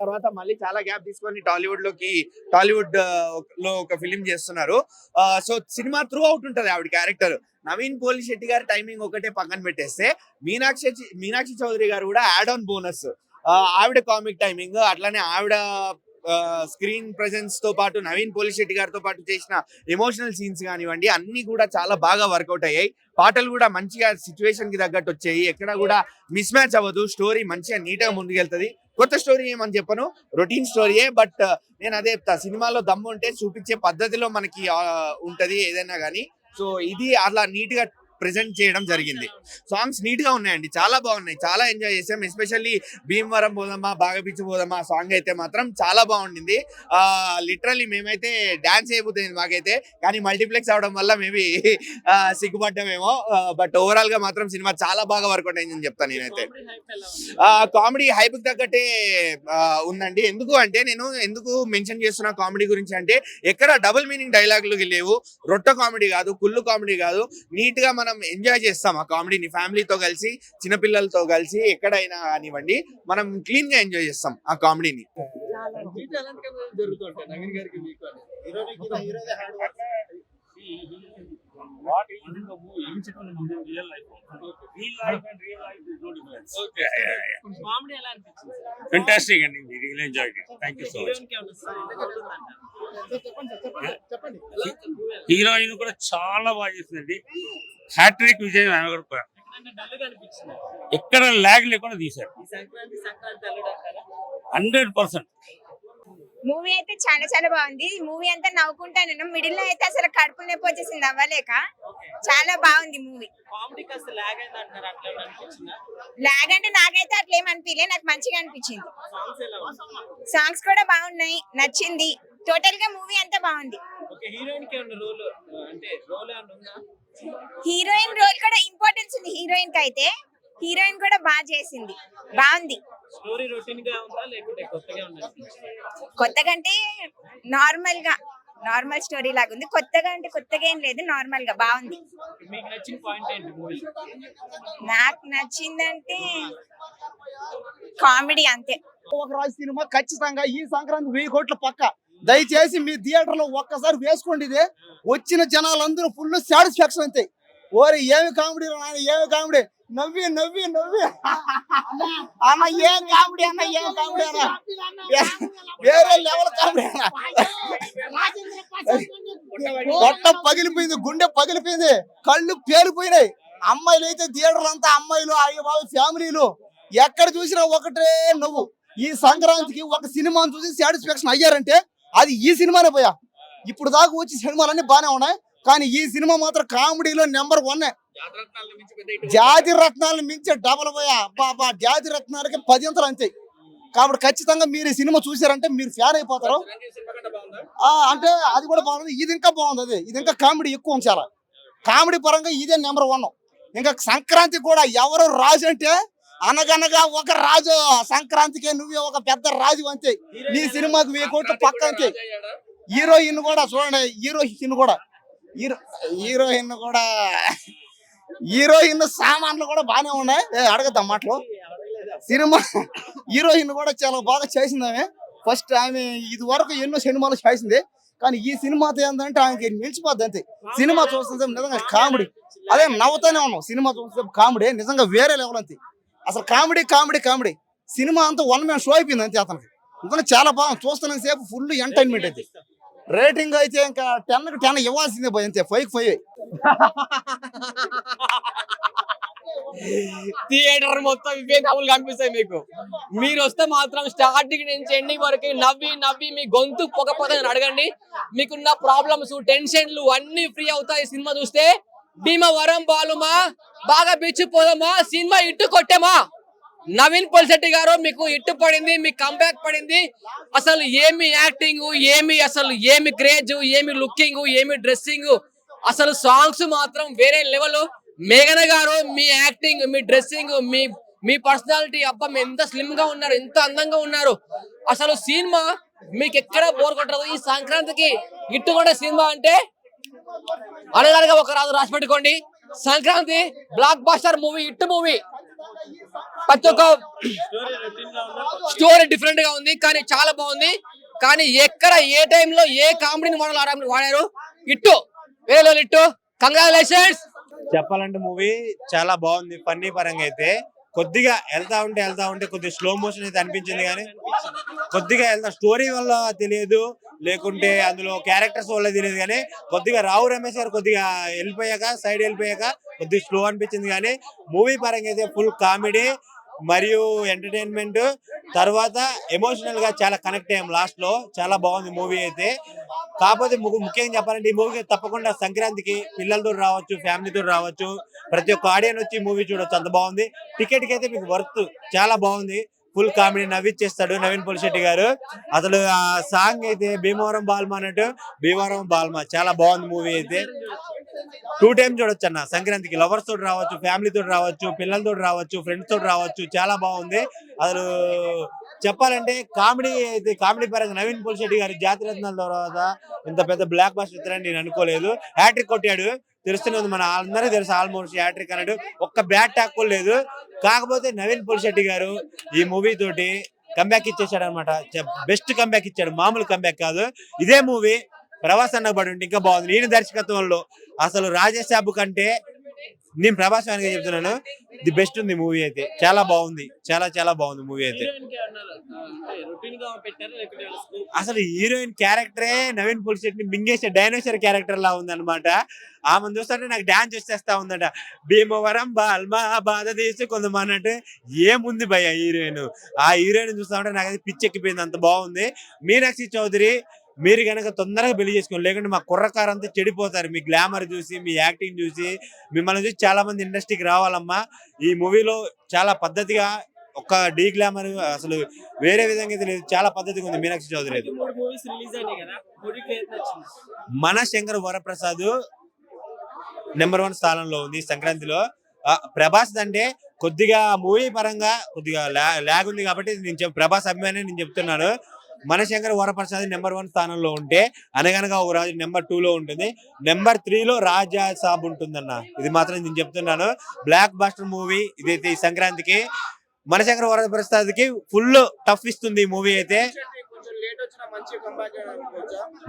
తర్వాత మళ్ళీ చాలా గ్యాప్ తీసుకొని టాలీవుడ్ లో ఒక ఫిలిం చేస్తున్నారు. సో సినిమా త్రూ అవుట్ ఉంటది ఆవిడ క్యారెక్టర్. నవీన్ పోలి శెట్టి గారి టైమింగ్ ఒకటే పక్కన పెట్టేస్తే మీనాక్షి చౌదరి గారు కూడా యాడ్ ఆన్ బోనస్. ఆవిడ కామిక్ టైమింగ్, అట్లానే ఆవిడ స్క్రీన్ ప్రెజెన్స్ తో పాటు నవీన్ పోలి శెట్టి గారితో పాటు చేసిన ఎమోషనల్ సీన్స్ కానివ్వండి, అన్ని కూడా చాలా బాగా వర్కౌట్ అయ్యాయి. పాటలు కూడా మంచిగా సిచ్యువేషన్ కి తగ్గట్టు వచ్చాయి. ఎక్కడ కూడా మిస్ మ్యాచ్ అవ్వదు. స్టోరీ మంచిగా నీట్ గా ముందుకెళ్తది. కొత్త స్టోరీ ఏమని చెప్పను, రొటీన్ స్టోరీయే. బట్ నేను అదే చెప్తా, సినిమాలో దమ్ము ఉంటే చూపించే పద్ధతిలో మనకి ఉంటది ఏదైనా గానీ. సో ఇది అలా నీట్ గా ప్రెజెంట్ చేయడం జరిగింది. సాంగ్స్ నీట్ గా ఉన్నాయండి, చాలా బాగున్నాయి, చాలా ఎంజాయ్ చేసాం. ఎస్పెషల్లీ భీమవరం పోదమ్మా బాగా పిచ్చి పోదమ్మా సాంగ్ అయితే మాత్రం చాలా బాగుండింది. లిటరల్లీ మేమైతే డాన్స్ అయిపోతుంది మాకైతే, కానీ మల్టీప్లెక్స్ అవడం వల్ల మేబీ సిగ్గుపడ్డామేమో. బట్ ఓవరాల్ గా మాత్రం సినిమా చాలా బాగా వర్కౌట్ అయిందని చెప్తాను నేనైతే. కామెడీ హైప్ తగ్గట్టే ఉందండి. నేను ఎందుకు మెన్షన్ చేస్తున్నా కామెడీ గురించి అంటే, ఎక్కడ డబుల్ మీనింగ్ డైలాగులు లేవు. రొట్ట కామెడీ కాదు, కుళ్ళు కామెడీ కాదు. నీట్ గా మనం ఎంజాయ్ చేస్తాం ఆ కామెడీని, ఫ్యామిలీతో కలిసి, చిన్నపిల్లలతో కలిసి, ఎక్కడైనా కానివ్వండి మనం క్లీన్ గా ఎంజాయ్ చేస్తాం ఆ కామెడీని. What is in the movie? In real life. Real life and real life is no difference. Okay. Comedy ఎలా అనిపించింది? Fantastic and we really enjoyed it. Thank you so much. Heroine కూడా చాలా బాగా చేసిందండి. Hat trick విజయం ఆమె కూడా ఎక్కడ ల్యాగ్ లేకుండా తీశారు. 100%. మూవీ అయితే చాలా చాలా బాగుంది. మూవీ అంతా నవ్వుకుంటాను. మిడిల్ లో అయితే అసలు కడుపు నొప్పి వచ్చేసింది అవ్వలేక. చాలా బాగుంది మూవీ. లాగ్ అంటే నాకైతే అట్లా ఏం అనిపించలే, నాకు మంచిగా అనిపించింది. సాంగ్స్ కూడా బాగున్నాయి, నచ్చింది. టోటల్ గా మూవీ అంతా బాగుంది. హీరోయిన్ రోల్ కూడా ఇంపార్టెన్స్ ఉంది హీరోయిన్ కి అయితే. హీరోయిన్ కూడా బాగా చేసింది, బాగుంది. స్టోరీ రొటీన్ గా ఉందా లేకపోతే కొత్తగా ఉందా? కొత్తగా అంటే నార్మల్ స్టోరీ లాగా ఉంది. కొత్తగా అంటే కొత్తగా ఏం లేదు, నార్మల్ గా బాగుంది. మీకు నచ్చిన పాయింట్ ఏంటి మూవీ? నాకు నచ్చిందంటే కామెడీ అంతే. ఒక రాజు సినిమా ఖచ్చితంగా ఈ సంక్రాంతి 1000 కోట్ల పక్క. దయచేసి మీ థియేటర్ లో ఒక్కసారి వేసుకోండి. ఇదే వచ్చిన జనాలందరూ ఫుల్ సాటిస్ఫాక్షన్ అవుతాయి. ఓరే ఏమి కామెడీ ఏమి కామెడీ, నవ్వి నవ్వి నవ్వి అన్న ఏం కామెడీ అన్న, ఏం కామెడీ అన్న, వేరే లెవెల్ కామెడీ అన్న. పొట్ట పగిలిపోయింది, గుండె పగిలిపోయింది, కళ్ళు పేలిపోయినాయి. అమ్మాయిలు అయితే థియేటర్లు అంతా అమ్మాయిలు, అయ్యో బాబు ఫ్యామిలీలు, ఎక్కడ చూసినా ఒకటే నవ్వు. ఈ సంక్రాంతికి ఒక సినిమాను చూసి సాటిస్ఫాక్షన్ అయ్యారంటే అది ఈ సినిమానే పోయా. ఇప్పుడు దాకా వచ్చి సినిమాలన్నీ బాగానే ఉన్నాయి, కానీ ఈ సినిమా మాత్రం కామెడీలో నెంబర్ 1. జాతి రత్నాలను మించే డబల్ పోయా. అబ్బా జాతి రత్నాలకి 10 అంతలు అంతే. కాబట్టి ఖచ్చితంగా మీరు ఈ సినిమా చూసారంటే మీరు ఫ్యాన్ అయిపోతారు. అంటే అది కూడా బాగుంది, ఇది ఇంకా బాగుంది. ఇది ఇంకా కామెడీ ఎక్కువ, చాలా కామెడీ పరంగా ఇదే నెంబర్ 1. ఇంకా సంక్రాంతి కూడా ఎవరు రాజు అంటే, అనగనగా ఒక రాజు, సంక్రాంతికి నువ్వే ఒక పెద్ద రాజు అంతే. నీ సినిమాకి 1000 కోట్లు పక్క అంతే. హీరోయిన్ కూడా చూడండి, హీరోయిన్ సామాన్లు కూడా బాగానే ఉన్నాయి. అడగద్దాం మాటలు. సినిమా హీరోయిన్ కూడా చాలా బాగా చేసింది. ఫస్ట్ ఆమె ఇది వరకు ఎన్నో సినిమాలు చేసింది, కానీ ఈ సినిమాతో ఏంటంటే ఆమెకి నిలిచిపోద్ది అంతే. సినిమా చూస్తుంటే నిజంగా కామెడీ, అదే నవ్వుతూనే ఉన్నాం. సినిమా చూస్తుంటే కామెడీ నిజంగా వేరే లెవెల్ అంతే. అసలు కామెడీ కామెడీ కామెడీ సినిమా అంతా 1 మ్యాన్ షో అయిపోయింది అంతే. అతనికి నిజంగా చాలా బాగుంది, చూస్తున్న సేపు ఫుల్ ఎంటర్టైన్మెంట్ అయితే. రేటింగ్ అయితే ఇంకా 10కి 10 ఇవ్వాల్సిందే పోయి అంతే. 5కి 5. థియేటర్ మొత్తం ఇవే నవ్వులు కనిపిస్తాయి మీకు. మీరు వస్తే మాత్రం స్టార్టింగ్ నుంచి ఎండింగ్ వరకు నవ్వి నవ్వి మీ గొంతు పొగపోతాయని అడగండి. మీకున్న ప్రాబ్లమ్స్, టెన్షన్లు అన్ని ఫ్రీ అవుతాయి సినిమా చూస్తే. భీమవరం బాలుమా బాగా బిచ్చిపోదమ్మా సినిమా ఇట్టు కొట్టేమా. నవీన్ పోలిశెట్టి గారు మీకు ఇట్టు పడింది, మీకు కంబ్యాక్ పడింది. అసలు ఏమి యాక్టింగ్, ఏమి క్రేజ్, ఏమి లుకింగ్, ఏమి డ్రెస్సింగ్, అసలు సాంగ్స్ మాత్రం వేరే లెవెల్. మేఘన గారు మీ యాక్టింగ్, మీ డ్రెస్సింగ్, మీ పర్సనాలిటీ, అబ్బా ఎంత స్లిమ్ గా ఉన్నారు, ఎంత అందంగా ఉన్నారు. అసలు సినిమా మీకు ఎక్కడ బోర్ కొట్టదు. ఈ సంక్రాంతికి ఇట్టుకొండ సినిమా అంటే అనగనగా ఒక రాజు రాసి పెట్టుకోండి. సంక్రాంతి బ్లాక్ బస్టర్ మూవీ, ఇట్టు మూవీ. ప్రతి ఒక్క స్టోరీ రొటీన్ గా ఉందా స్టోరీ డిఫరెంట్ గా ఉంది, కానీ చాలా బాగుంది. కానీ ఎక్కడ ఏ టైంలో ఏ కామెడీని వాడారు ఇట్టు వేరే ఇట్టు. కంగ్రాచులేషన్స్. చెప్పాలంటే మూవీ చాలా బాగుంది. ఫన్నీ పరంగా అయితే కొద్దిగా వెళ్తా ఉంటే కొద్దిగా స్లో మోషన్ అయితే అనిపించింది, కానీ కొద్దిగా వెళ్తా స్టోరీ వల్ల తెలియదు, లేకుంటే అందులో క్యారెక్టర్స్ వల్ల తెలియదు, కానీ కొద్దిగా రావు రమేష్ గారు కొద్దిగా సైడ్ వెళ్ళిపోయాక కొద్దిగా స్లో అనిపించింది. కానీ మూవీ పరంగా అయితే ఫుల్ కామెడీ మరియు ఎంటర్టైన్మెంట్, తర్వాత ఎమోషనల్ గా చాలా కనెక్ట్ అయ్యాం లాస్ట్ లో. చాలా బాగుంది మూవీ అయితే. కాకపోతే ముఖ్యంగా చెప్పాలంటే ఈ మూవీకి తప్పకుండా సంక్రాంతికి పిల్లలతో రావచ్చు, ఫ్యామిలీతో రావచ్చు, ప్రతి ఒక్క ఆడియన్ వచ్చి మూవీ చూడొచ్చు, అంత బాగుంది. టికెట్ కి అయితే మీకు వర్త్, చాలా బాగుంది. ఫుల్ కామెడీ నవ్విచ్చేస్తాడు నవీన్ పోలిశెట్టి గారు. అసలు ఆ సాంగ్ అయితే భీమవరం బాల్మా అన్నట్టు భీమవరం బాల్మా, చాలా బాగుంది మూవీ అయితే. 2 టైమ్స్ చూడొచ్చు అన్న. సంక్రాంతికి లవర్స్ తోటి రావచ్చు, ఫ్యామిలీ తోటి రావచ్చు, పిల్లలతో రావచ్చు, ఫ్రెండ్స్ తోటి రావచ్చు, చాలా బాగుంది. అసలు చెప్పాలంటే కామెడీ పరంగా నవీన్ పోలిశెట్టి గారి జాతిరత్నాల తర్వాత ఇంత పెద్ద బ్లాక్ బాస్టర్ ఇస్తారని నేను అనుకోలేదు. హ్యాట్రిక్ కొట్టాడు, తెలుస్తున్నది మన అందరికీ తెలుసు, ఆల్మోస్ట్ హ్యాట్రిక్ అన్నాడు. ఒక్క బ్యాట్ టాక్ కూడా లేదు. కాకపోతే నవీన్ పోలిశెట్టి గారు ఈ మూవీ తోటి కంబ్యాక్ ఇచ్చేసాడు అనమాట. బెస్ట్ కంబ్యాక్ ఇచ్చాడు, మామూలు కంబ్యాక్ కాదు. ఇదే మూవీ ప్రభాస్ అన్న పడి ఉంటే ఇంకా బాగుంది. నేను దర్శకత్వంలో అసలు రాజేష్ సాబు కంటే నేను ప్రభాస్ ఫ్యాన్ గా చెప్తున్నాను, ది బెస్ట్ ఉంది మూవీ అయితే. చాలా బాగుంది, చాలా బాగుంది మూవీ అయితే. రొటీన్ గా పెట్టారు లేకపోతే అసలు హీరోయిన్ క్యారెక్టరే నవీన్ పోలిశెట్టిని మింగేసే డైనోసార్ క్యారెక్టర్ లా ఉంది అనమాట. ఆమెను చూస్తుంటే నాకు డాన్స్ వచ్చేస్తా ఉందట. భీమవరం బాల్మా బాధ తీసి కొంతమన్నట్టు ఏముంది భయ హీరోయిన్. ఆ హీరోయిన్ చూస్తా ఉంటే నాకు అది పిచ్చెక్కిపోయింది, అంత బాగుంది. మీనాక్షి చౌదరి మీరు కనుక తొందరగా పెళ్లి చేసుకోండి, లేకుంటే మా కుర్రకారంతా చెడిపోతారు. మీ గ్లామర్ చూసి, మీ యాక్టింగ్ చూసి, మిమ్మల్ని చూసి చాలా మంది ఇండస్ట్రీకి రావాలమ్మా. ఈ మూవీలో చాలా పద్ధతిగా, ఒక్క డీ గ్లామర్ అసలు వేరే విధంగా అయితే లేదు, చాలా పద్ధతిగా ఉంది మీనాక్షి చౌదరి. 3 మూవీస్ రిలీజ్ అయినాయి కదా, మూవీకి ఏది నచ్చింది? మన శంకర్ వరప్రసాద్ నెంబర్ 1 స్థానంలో ఉంది సంక్రాంతిలో. ప్రభాస్ అంటే కొద్దిగా మూవీ పరంగా కొద్దిగా లాగ్ ఉంది కాబట్టి ప్రభాస్ అభిమాని నేను చెప్తున్నాను. మన శంకర్ వరప్రసాద్ నెంబర్ 1 స్థానంలో ఉంటే అనగనగా ఒక రాజు నెంబర్ 2 లో ఉంటుంది. నెంబర్ 3 లో రాజా సాబ్ ఉంటుందన్న, ఇది మాత్రం నేను చెప్తున్నాను. బ్లాక్ బాస్టర్ మూవీ ఇదైతే ఈ సంక్రాంతికి మన శంకర్ వరప్రసాద్ కి ఫుల్ టఫ్ ఇస్తుంది ఈ మూవీ అయితే.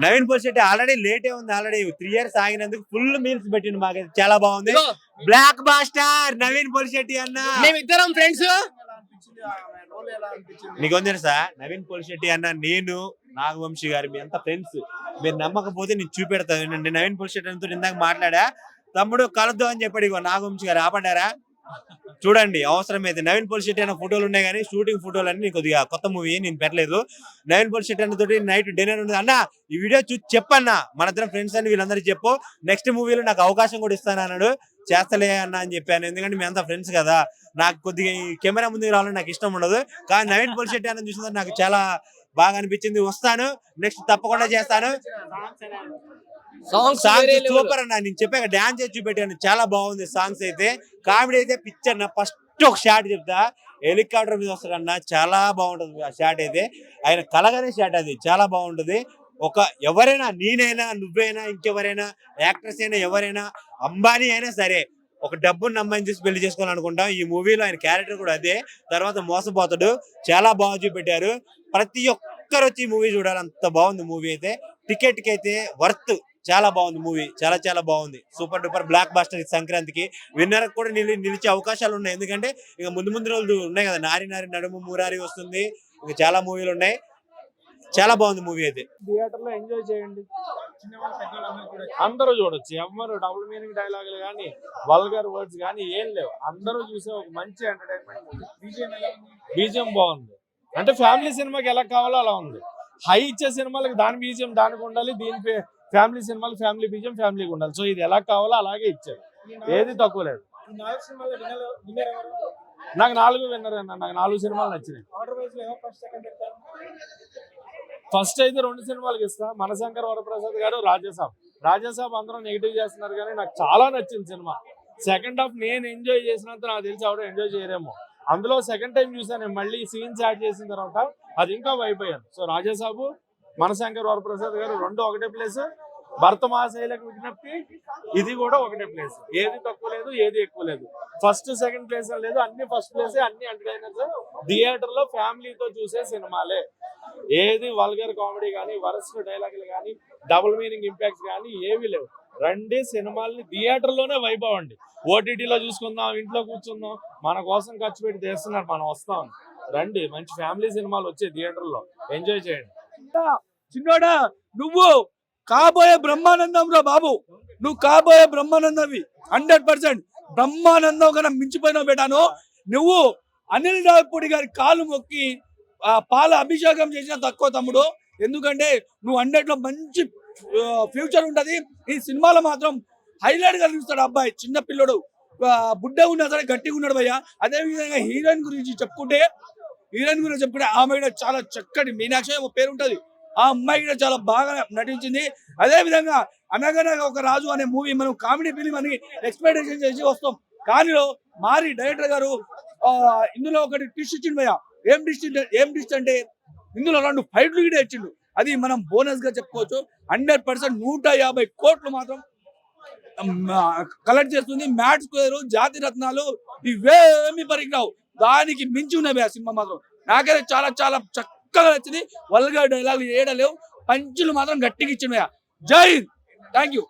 నవీన్ పోలిశెట్టి ఆల్రెడీ లేటే ఉంది, ఆల్రెడీ 3 years ఆగినందుకు ఫుల్ మీల్స్ పెట్టింది మాకైతే, చాలా బాగుంది. బ్లాక్ బాస్టర్ నవీన్ పోలిశెట్టి అన్న, మేమిద్దరం ఫ్రెండ్స్. నీకు తెలుసా నవీన్ పోలిశెట్టి అన్న, నేను నాగవంశీ గారు మీ అంతా ఫ్రెండ్స్. మీరు నమ్మకపోతే నేను చూపెడతాను. నవీన్ పోలిశెట్టి అన్నతో ఇందాక మాట్లాడా, తమ్ముడు కలుద్దాం అని చెప్పాడు. ఇగో నాగవంశీ గారు ఆపడ్డారా చూడండి. అవసరమైతే నవీన్ పోలిశెట్టి అన్న ఫోటోలు ఉన్నాయి, కానీ షూటింగ్ ఫోటోలు అన్ని కొద్దిగా కొత్త మూవీ నేను పెట్టలేదు. నవీన్ పోలిశెట్టి అన్న తోటి నైట్ డిన్నర్ ఉంది అన్న, ఈ వీడియో చూసి చెప్పన్నా మన ఇద్దరం ఫ్రెండ్స్ అని వీళ్ళందరూ చెప్పు, నెక్స్ట్ మూవీలో నాకు అవకాశం కూడా ఇస్తాను అన్నాడు. చేస్తలే అన్న అని చెప్పాను, ఎందుకంటే మీ అంతా ఫ్రెండ్స్ కదా. నాకు కొద్దిగా ఈ కెమెరా ముందుకు రావాలని నాకు ఇష్టం ఉండదు, కానీ నవీన్ పోలిశెట్టి అన్న చూసిన నాకు చాలా బాగా అనిపించింది. వస్తాను, నెక్స్ట్ తప్పకుండా చేస్తాను. సాంగ్స్ సూపర్ అన్న, నేను చెప్పాక డాన్స్ చేసి చూపెట్టాను, చాలా బాగుంది సాంగ్స్ అయితే. కామెడీ అయితే పిక్చర్. ఫస్ట్ ఒక షాట్ చెప్తా, హెలికాప్టర్ మీద వస్తాడన్న, చాలా బాగుంటది ఆ షాట్ అయితే. ఆయన కలగానే షాట్ అది, చాలా బాగుంటది. ఎవరైనా, నేనైనా, నువ్వైనా, ఇంకెవరైనా, యాక్టర్స్ అయినా, ఎవరైనా, అంబానీ అయినా సరే, ఒక డబ్బున్న అమ్మాయిని చూసి పెళ్లి చేసుకోవాలనుకుంటాం. ఈ మూవీలో ఆయన క్యారెక్టర్ కూడా అదే. తర్వాత మోసపోతాడు, చాలా బాగా చూపెట్టారు. ప్రతి ఒక్కరు వచ్చి ఈ మూవీ చూడాలి, అంత బాగుంది మూవీ అయితే. టికెట్ కి అయితే వర్త్, చాలా బాగుంది మూవీ, చాలా బాగుంది. సూపర్ డూపర్ బ్లాక్ బాస్టర్ సంక్రాంతికి. విన్నర్ కూడా నిలిచే అవకాశాలు ఉన్నాయి, ఎందుకంటే ఇక ముందు రోజులు ఉన్నాయి కదా, నారి నడుము మురారి వస్తుంది, ఇంకా చాలా మూవీలు ఉన్నాయి. చాలా బాగుంది మూవీ అయితే. థియేటర్ లో ఎంజాయ్ చేయండి, అందరూ చూడొచ్చు. ఎవరు డబుల్ మీనింగ్ డైలాగులు కానీ, వల్గర్ వర్డ్స్ కానీ ఏం లేవు. అందరూ చూసే ఒక మంచి ఎంటర్టైన్మెంట్ మూవీ. బీజిఎం బాగుంది, అంటే ఫ్యామిలీ సినిమాకి ఎలా కావాలో అలా ఉంది. హై ఇచ్చే సినిమాలకి దాని బీజిఎం దానికి ఉండాలి, దీని ఫ్యామిలీ సినిమాలు ఫ్యామిలీ బీజిఎం ఫ్యామిలీకి ఉండాలి. సో ఇది ఎలా కావాలో అలాగే ఇచ్చారు, ఏది తక్కువ లేదు. నాకు 4 విన్నర్ అన్న, నాకు 4 సినిమాలు నచ్చినాయి. ఫస్ట్ అయితే 2 సినిమాలకి ఇస్తా, మనశంకర్ వరప్రసాద్ గారు, రాజాసాబ్ అందరూ నెగిటివ్ చేస్తున్నారు, కానీ నాకు చాలా నచ్చింది సినిమా. సెకండ్ హాఫ్ నేను ఎంజాయ్ చేసినంత నాకు తెలిసి ఆవిడ ఎంజాయ్ చేయరేమో. అందులో సెకండ్ టైం చూసాను, మళ్ళీ సీన్స్ యాడ్ చేసిన తర్వాత అది ఇంకా వైపోయాను. సో రాజాసాబు, మనశంకర్ వరప్రసాద్ గారు 2 ఒకటే ప్లేస్. భర్త మహాశైలకు విజ్ఞప్తి, ఇది కూడా ఒకటే ప్లేస్. ఏది తక్కువ లేదు, ఏది ఎక్కువ లేదు. ఫస్ట్ సెకండ్ ప్లేస్ లేదు, అన్ని ఫస్ట్ ప్లేస్. అన్ని ఎంటర్టైనర్స్ థియేటర్ లో ఫ్యామిలీతో చూసే సినిమాలే. ఏది వల్గర్ కామెడీ కానీ, వరస్ట్ డైలాగులు కానీ, డబుల్ మీనింగ్ ఇంపాక్ట్స్ కానీ ఏవి లేవు. రండి, సినిమాల్ని థియేటర్ లోనే వైబ్ అవ్వండి. ఓటీటీలో చూసుకుందాం, ఇంట్లో కూర్చుందాం, మన కోసం ఖర్చు పెట్టి తెస్తున్నారు, మనం వస్తాం. రండి, మంచి ఫ్యామిలీ సినిమాలు వచ్చే థియేటర్ లో ఎంజాయ్ చేయండి. చిన్నోడా, నువ్వు కాబోయే బ్రహ్మానందం రా బాబు, నువ్వు కాబోయే బ్రహ్మానందవి 100%. బ్రహ్మానందం కన్నా మించిపోయినావు బేటాను. నువ్వు అనిల్ రావిపూడి గారి కాలు మొక్కి ఆ పాల అభిషేకం చేసిన తక్కువ తమ్ముడు. ఎందుకంటే నువ్వు 100లో మంచి ఫ్యూచర్ ఉంటది. ఈ సినిమాలో మాత్రం హైలైట్ గా నిలుస్తాడు అబ్బాయి. చిన్న పిల్లడు, బుడ్డ ఉన్నా సరే గట్టిగా ఉన్నాడు భయ్య. అదే విధంగా హీరోయిన్ గురించి చెప్పుకుంటే ఆమె కూడా చాలా చక్కటి, మీనాక్షి ఒక పేరు ఉంటది, ఆ అమ్మాయి కూడా చాలా బాగా నటించింది. అదే విధంగా అనగనగా ఒక రాజు అనే మూవీ మనం కామెడీ ఫిలిం అని ఎక్స్పెక్టేషన్ చేసి వస్తాం. కానీ మారి డైరెక్టర్ గారు ఇందులో ఒకటి ట్విస్ట్ ఇచ్చిండు భయ్య. ఏం ట్విస్ట్ అంటే ఇందులో 2 ఫైట్లు కూడా ఇచ్చిండు. అది మనం బోనస్ గా చెప్పుకోవచ్చు. 100% 150 కోట్లు మాత్రం కలెక్ట్ చేస్తుంది. మ్యాట్ స్క్వేర్, జాతి రత్నాలు ఇవేమి పరిగిరావు, దానికి మించి ఉన్నాయి ఆ సినిమా మాత్రం. నాకైతే చాలా చాలా చక్కగా నచ్చింది. వల్గర్ డైలాగ్ ఏడలేవు, పంచులు మాత్రం గట్టిగా ఇచ్చింది. జై హింద్, థ్యాంక్ యూ.